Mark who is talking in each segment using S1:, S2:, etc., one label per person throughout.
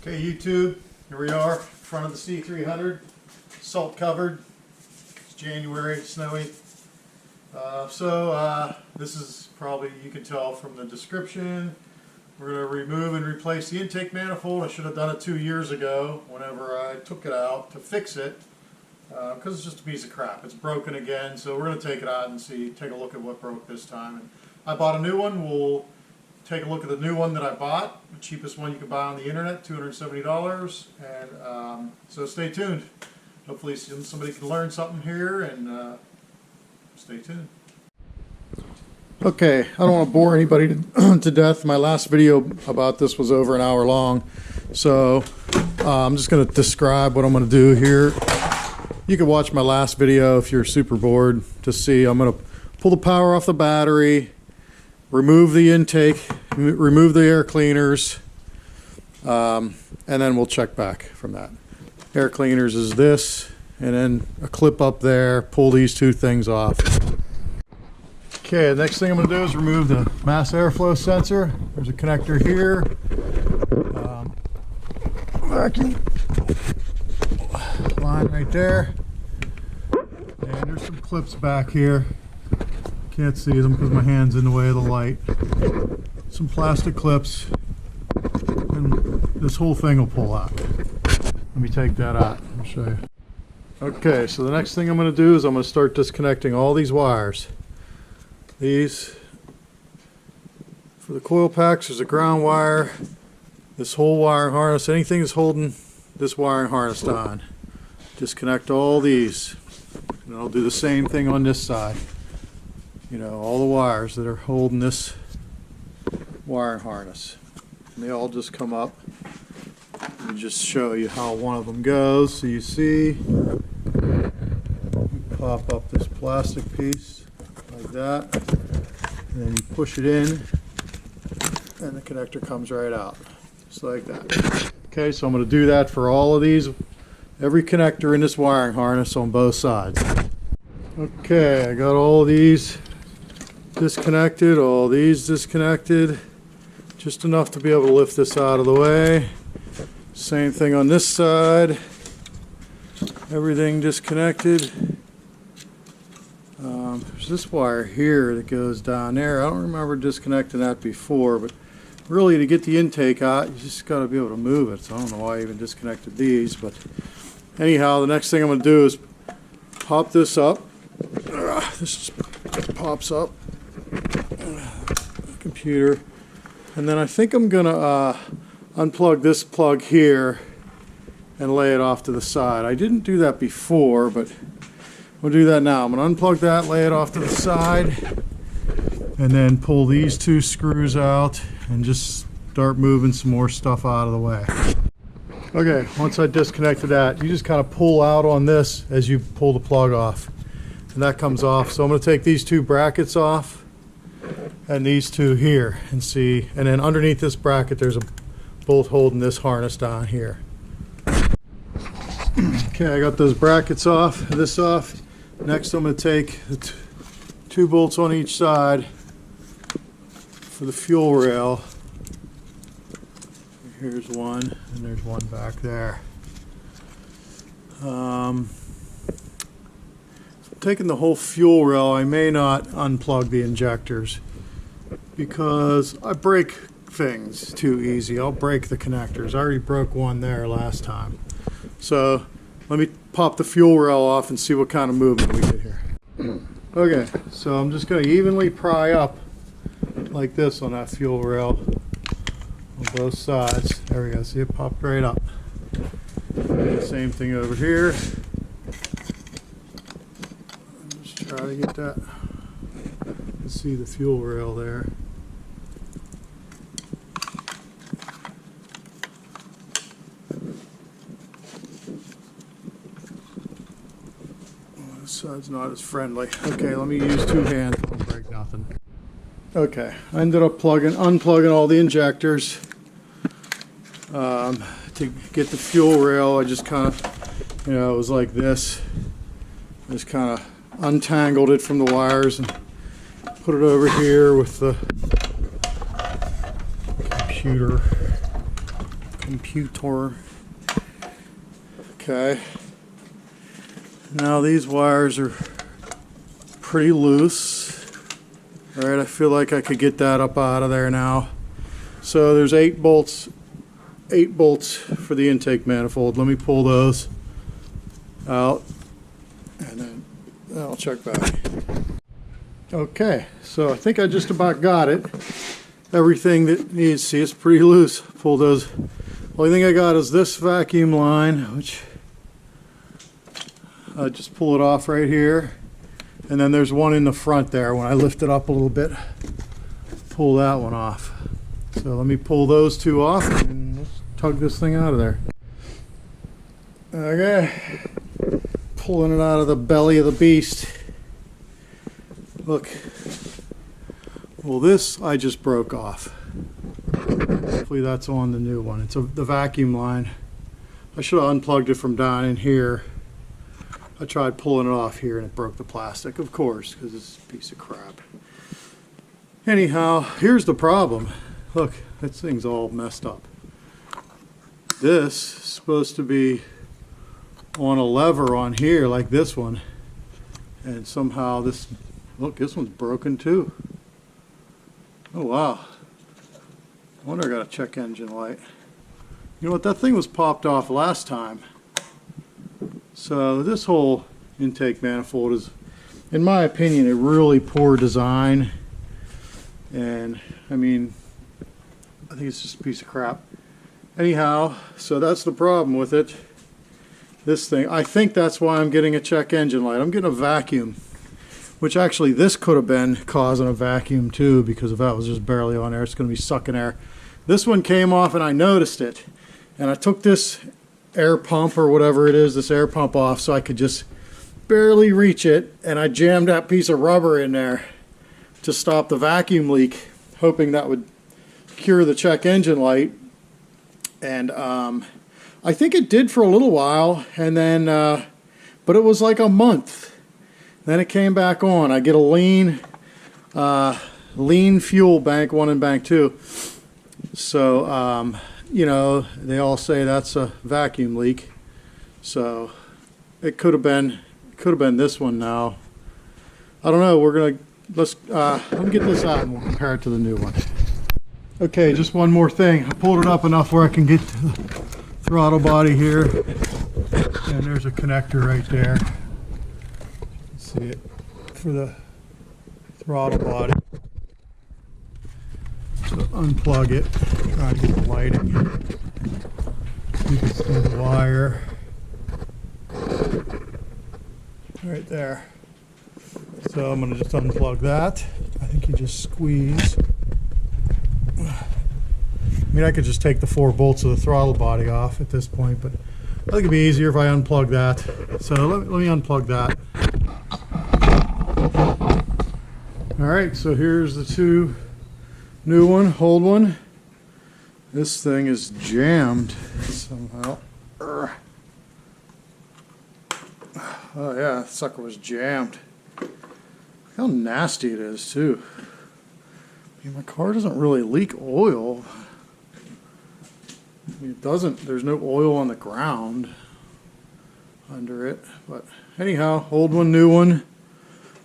S1: Okay, YouTube, here we are in front of the C300, salt covered. It's January, it's snowy. This is probably, you can tell from the description, we're going to remove and replace the intake manifold. I should have done it 2 years ago whenever I took it out to fix it, because it's just a piece of crap. It's broken again, so we're going to take it out and take a look at what broke this time. And I bought a new one. We'll take a look at the new one that I bought, the cheapest one you can buy on the internet, $270, and so stay tuned. Hopefully somebody can learn something here, and stay tuned. Okay, I don't want to bore anybody to death. My last video about this was over an hour long, so I'm just going to describe what I'm going to do here. You can watch my last video if you're super bored to see. I'm going to pull the power off the battery, remove the intake, remove the air cleaners, and then we'll check back from that. Air cleaners is this, and then a clip up there, pull these two things off. Okay, the next thing I'm going to do is remove the mass airflow sensor. There's a connector here. Vacuum line right there. And there's some clips back here. Can't see them because my hand's in the way of the light. Some plastic clips, and this whole thing will pull out. Let me take that out and show you. Okay, so the next thing I'm going to do is I'm going to start disconnecting all these wires. These, for the coil packs, there's a ground wire, this whole wiring harness, anything that's holding this wiring harness on. Disconnect all these, and I'll do the same thing on this side. You know, all the wires that are holding this wiring harness. And they all just come up. Let me just show you how one of them goes. So you see, you pop up this plastic piece like that, and then you push it in, and the connector comes right out, just like that. Okay, so I'm going to do that for all of these, every connector in this wiring harness on both sides. Okay, I got all of these disconnected, all these disconnected, just enough to be able to lift this out of the way. Same thing on this side, everything disconnected. There's this wire here that goes down there. I don't remember disconnecting that before, but really to get the intake out, you just got to be able to move it. So I don't know why I even disconnected these, but anyhow, the next thing I'm going to do is pop this up. This just pops up. Computer, and then I think I'm gonna unplug this plug here and lay it off to the side. I didn't do that before, but we'll do that now. I'm gonna unplug that, lay it off to the side, and then pull these two screws out and just start moving some more stuff out of the way. Okay, once I disconnected that, you just kind of pull out on this as you pull the plug off, and that comes off. So I'm going to take these two brackets off and these two here, and see, and then underneath this bracket there's a bolt holding this harness down here. Okay, I got those brackets off, this off. Next I'm going to take the two bolts on each side for the fuel rail. Here's one, and there's one back there. Taking the whole fuel rail, I may not unplug the injectors because I break things too easy. I'll break the connectors. I already broke one there last time. So let me pop the fuel rail off and see what kind of movement we get here. Okay, so I'm just going to evenly pry up like this on that fuel rail on both sides. There we go. See, it popped right up. Same thing over here. Just try to get that. You can see the fuel rail there. This side's not as friendly. Okay, let me use two hands. Don't break nothing. Okay, I ended up unplugging all the injectors. To get the fuel rail, I just kind of, it was like this. Just kind of untangled it from the wires and put it over here with the computer computer. Okay. Now these wires are pretty loose. All right, I feel like I could get that up out of there now. So there's 8 bolts for the intake manifold. Let me pull those out and then I'll check back. Okay, so I think I just about got it. Everything that needs, see, it's pretty loose. Pull those. Only thing I got is this vacuum line, which I just pull it off right here. And then there's one in the front there. When I lift it up a little bit, pull that one off. So let me pull those 2 off and let's tug this thing out of there. Okay, pulling it out of the belly of the beast. Look, well, this I just broke off. Hopefully that's on the new one. It's the vacuum line. I should have unplugged it from down in here. I tried pulling it off here and it broke the plastic, of course, because it's a piece of crap. Anyhow, here's the problem. Look, this thing's all messed up. This is supposed to be on a lever on here like this one, and somehow this, look, this one's broken too. Oh wow. I wonder I got a check engine light. You know what, that thing was popped off last time. So this whole intake manifold is, in my opinion, a really poor design. And I mean, I think it's just a piece of crap. Anyhow, so that's the problem with it. This thing, I think that's why I'm getting a check engine light. I'm getting a vacuum, which actually this could have been causing a vacuum too, because if that was just barely on air, it's going to be sucking air. This one came off and I noticed it. And I took this air pump or whatever it is, this air pump off, so I could just barely reach it, and I jammed that piece of rubber in there to stop the vacuum leak, hoping that would cure the check engine light. And I think it did for a little while, and then but it was like a month, then it came back on. I get a lean fuel, bank 1 and bank 2. So you know, they all say that's a vacuum leak, so it could have been this one now. I don't know. Let me get this out and we'll compare it to the new one. Okay, just one more thing. I pulled it up enough where I can get to the throttle body here, and there's a connector right there. See it for the throttle body. So unplug it, try to get the lighting. You can see the wire right there. So I'm going to just unplug that. I think you just squeeze. I mean, I could just take the 4 bolts of the throttle body off at this point, but I think it'd be easier if I unplug that. So let me unplug that. All right, so here's the 2. New one, old one. This thing is jammed somehow. Oh yeah, that sucker was jammed. How nasty it is too. I mean, my car doesn't really leak oil. I mean, it doesn't, there's no oil on the ground under it. But anyhow, old one, new one.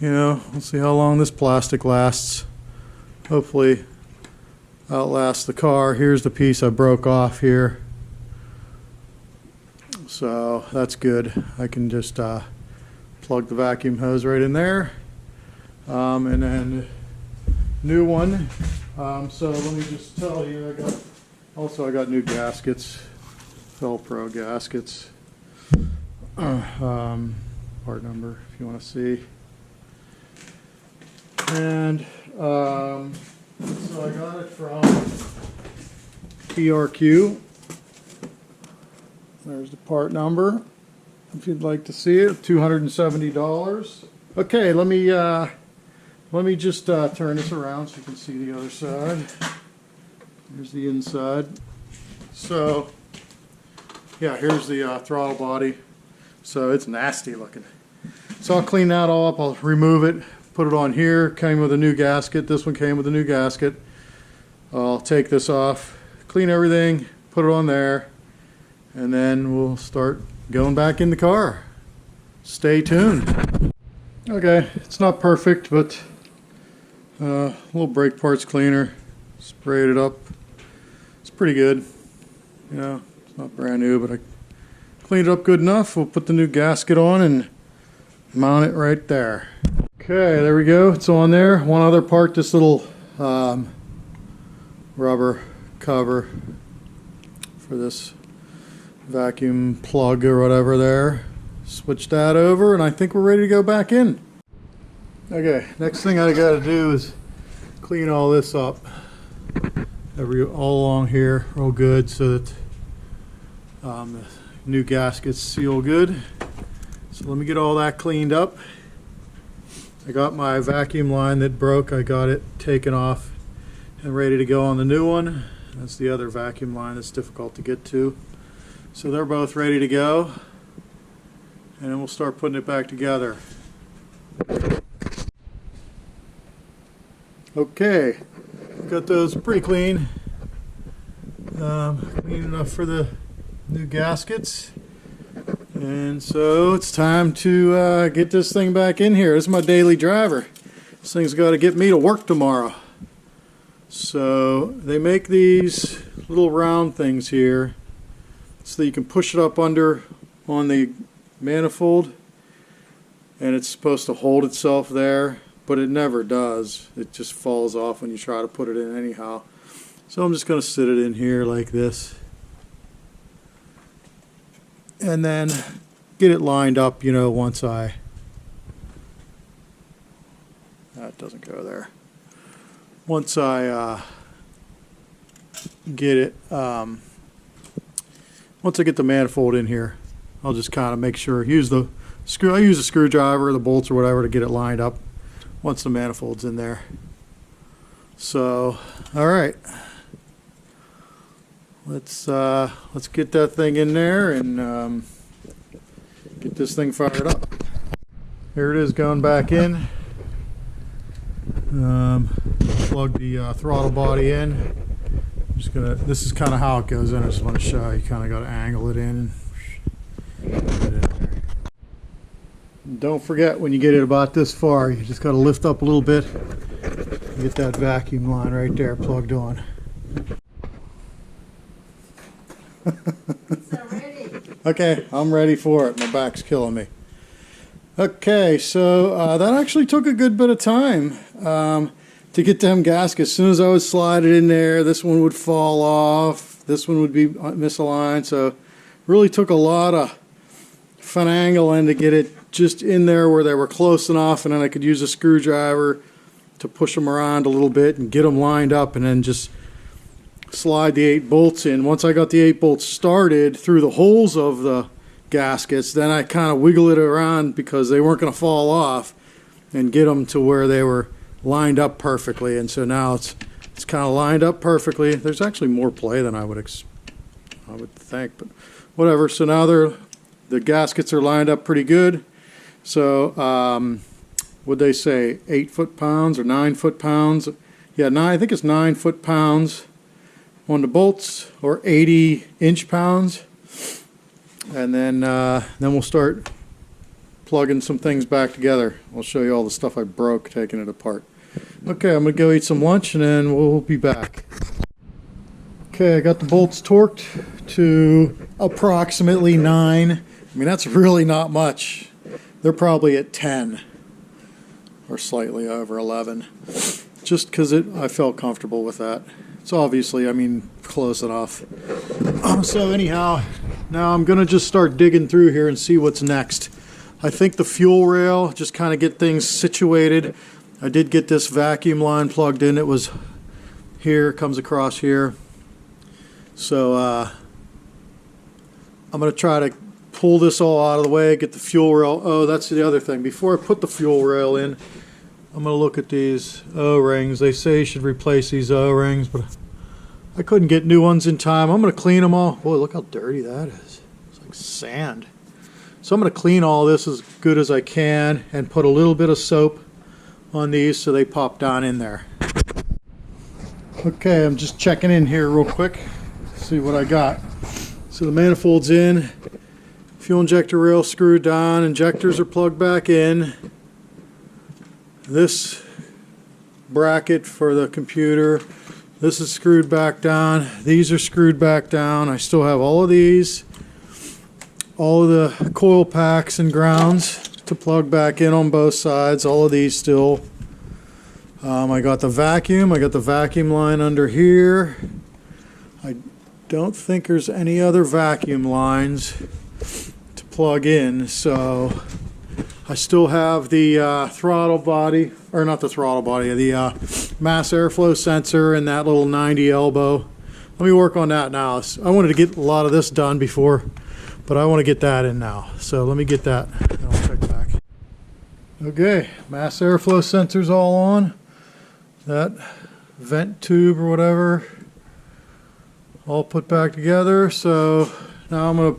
S1: You know, we'll see how long this plastic lasts. Hopefully outlast the car. Here's the piece I broke off here, so that's good. I can just plug the vacuum hose right in there, and then new one. So let me just tell you, I got new gaskets, Velcro gaskets. Part number if you want to see. And so I got it from PRQ. There's the part number if you'd like to see it. $270. Okay, let me just turn this around so you can see the other side. Here's the inside. So yeah, here's the throttle body. So it's nasty looking. So I'll clean that all up. I'll remove it. Put it on here. Came with a new gasket. This one came with a new gasket. I'll take this off, clean everything, put it on there, and then we'll start going back in the car. Stay tuned. Okay, it's not perfect, but a little brake parts cleaner, sprayed it up. It's pretty good. You know, it's not brand new, but I cleaned it up good enough. We'll put the new gasket on and mount it right there. Okay, there we go. It's on there. One other part, this little rubber cover for this vacuum plug or whatever there. Switch that over, and I think we're ready to go back in. Okay, next thing I got to do is clean all this up all along here real good so that the new gaskets seal good. So let me get all that cleaned up. I got my vacuum line that broke. I got it taken off and ready to go on the new one. That's the other vacuum line that's difficult to get to. So they're both ready to go, and then we'll start putting it back together. Okay, got those pretty clean. Clean enough for the new gaskets. And so it's time to get this thing back in here. This is my daily driver. This thing's got to get me to work tomorrow. So they make these little round things here so that you can push it up under on the manifold, and it's supposed to hold itself there, but it never does. It just falls off when you try to put it in anyhow. So I'm just going to sit it in here like this, and then get it lined up, you know, once that doesn't go there. Once I get it, once I get the manifold in here, I'll just kind of make sure, I use a screwdriver, the bolts or whatever to get it lined up once the manifold's in there. So, all right. Let's get that thing in there and get this thing fired up. Here it is going back in. Plug the throttle body in. This is kind of how it goes in. I just want to show you. Kind of got to angle it in. Don't forget, when you get it about this far, you just got to lift up a little bit. Get that vacuum line right there plugged on. Okay, I'm ready for it. My back's killing me. Okay, so that actually took a good bit of time to get them gaskets. As soon as I would slide it in there, this one would fall off. This one would be misaligned. So really took a lot of finagling to get it just in there where they were close enough, and then I could use a screwdriver to push them around a little bit and get them lined up, and then just slide the 8 bolts in. Once I got the 8 bolts started through the holes of the gaskets, then I kind of wiggle it around because they weren't going to fall off, and get them to where they were lined up perfectly. And so now it's kind of lined up perfectly. There's actually more play than I would think, but whatever. So now the gaskets are lined up pretty good. So would they say 8 foot-pounds or 9 foot-pounds? Yeah, I think it's 9 foot-pounds on the bolts, or 80 inch-pounds. And then we'll start plugging some things back together. I'll show you all the stuff I broke taking it apart. Okay, I'm going to go eat some lunch and then we'll be back. Okay, I got the bolts torqued to approximately 9. I mean, that's really not much. They're probably at 10 or slightly over 11. Just because I felt comfortable with that. It's obviously, I mean, close enough. So anyhow, now I'm going to just start digging through here and see what's next. I think the fuel rail, just kind of get things situated. I did get this vacuum line plugged in. It was here, comes across here. So I'm going to try to pull this all out of the way, get the fuel rail. Oh, that's the other thing. Before I put the fuel rail in, I'm going to look at these O-rings. They say you should replace these O-rings, but I couldn't get new ones in time. I'm going to clean them all. Boy, look how dirty that is. It's like sand. So I'm going to clean all this as good as I can and put a little bit of soap on these so they pop down in there. Okay, I'm just checking in here real quick. see what I got. So the manifold's in, fuel injector rail screwed down, injectors are plugged back in. This bracket for the computer, this is screwed back down. These are screwed back down. I still have all of these, all of the coil packs and grounds to plug back in on both sides. All of these still. I got the vacuum line under here. I don't think there's any other vacuum lines to plug in, so I still have the throttle body, or not the throttle body, the mass airflow sensor and that little 90 elbow. Let me work on that now. I wanted to get a lot of this done before, but I want to get that in now. So let me get that and I'll check back. Okay, mass airflow sensor's all on. That vent tube or whatever all put back together. So now I'm gonna,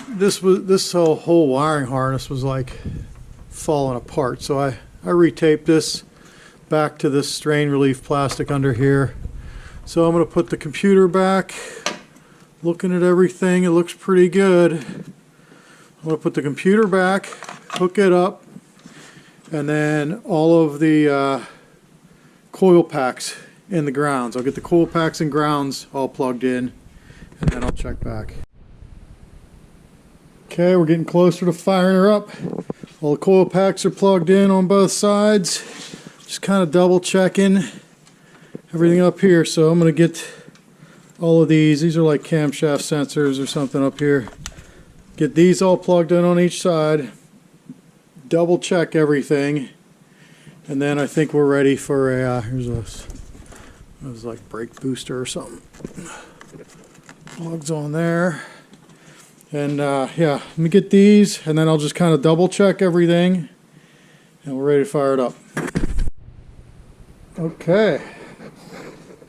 S1: this whole wiring harness was like falling apart, so I retaped this back to this strain relief plastic under here. So I'm gonna put the computer back. Looking at everything, it looks pretty good. I'm gonna put the computer back, hook it up, and then all of the coil packs in the grounds. I'll get the coil packs and grounds all plugged in, and then I'll check back. Okay, we're getting closer to firing her up. All the coil packs are plugged in on both sides. Just kind of double checking everything up here. So I'm going to get all of these. These are like camshaft sensors or something up here. Get these all plugged in on each side. Double check everything. And then I think we're ready for a, here's a, it was like brake booster or something. Plugs on there. And yeah, let me get these, and then I'll just kind of double check everything, and we're ready to fire it up. Okay,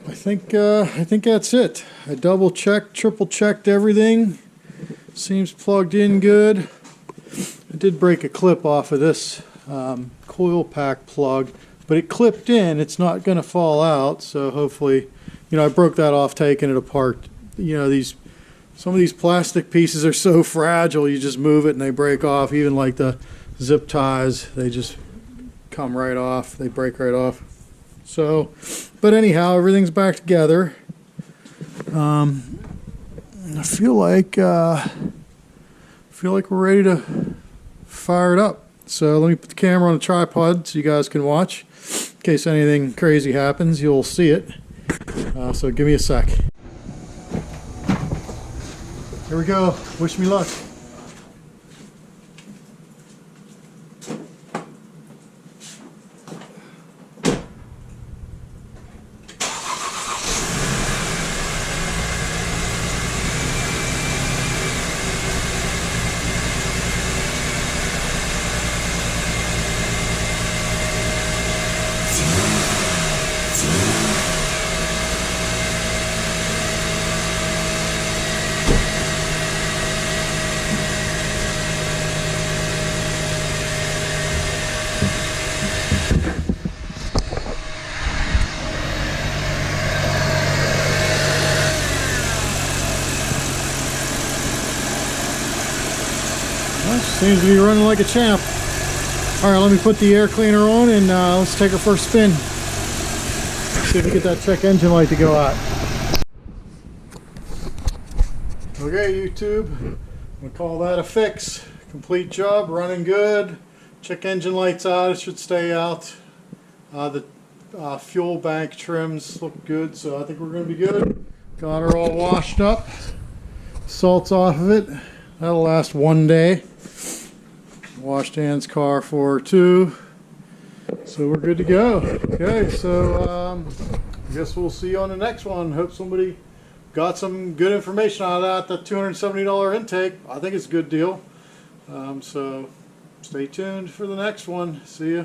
S1: I think that's it. I double checked, triple checked everything. Seems plugged in good. I did break a clip off of this coil pack plug, but it clipped in. It's not going to fall out, so hopefully, you know, I broke that off taking it apart. You know, some of these plastic pieces are so fragile, you just move it and they break off. Even like the zip ties, they just come right off. They break right off. So, but anyhow, everything's back together. I feel like we're ready to fire it up. So let me put the camera on a tripod so you guys can watch. In case anything crazy happens, you'll see it. So give me a sec. Here we go. Wish me luck. Seems to be running like a champ. Alright, let me put the air cleaner on and let's take her for a spin. See if we get that check engine light to go out. Okay, YouTube. I'm going to call that a fix. Complete job, running good. Check engine lights out, it should stay out. The fuel bank trims look good, so I think we're going to be good. Got her all washed up. Salt's off of it. That'll last one day. Washed Ann's car for 2, so we're good to go. Okay, so I guess we'll see you on the next one. Hope somebody got some good information out of that $270 intake. I think it's a good deal. So stay tuned for the next one. See ya.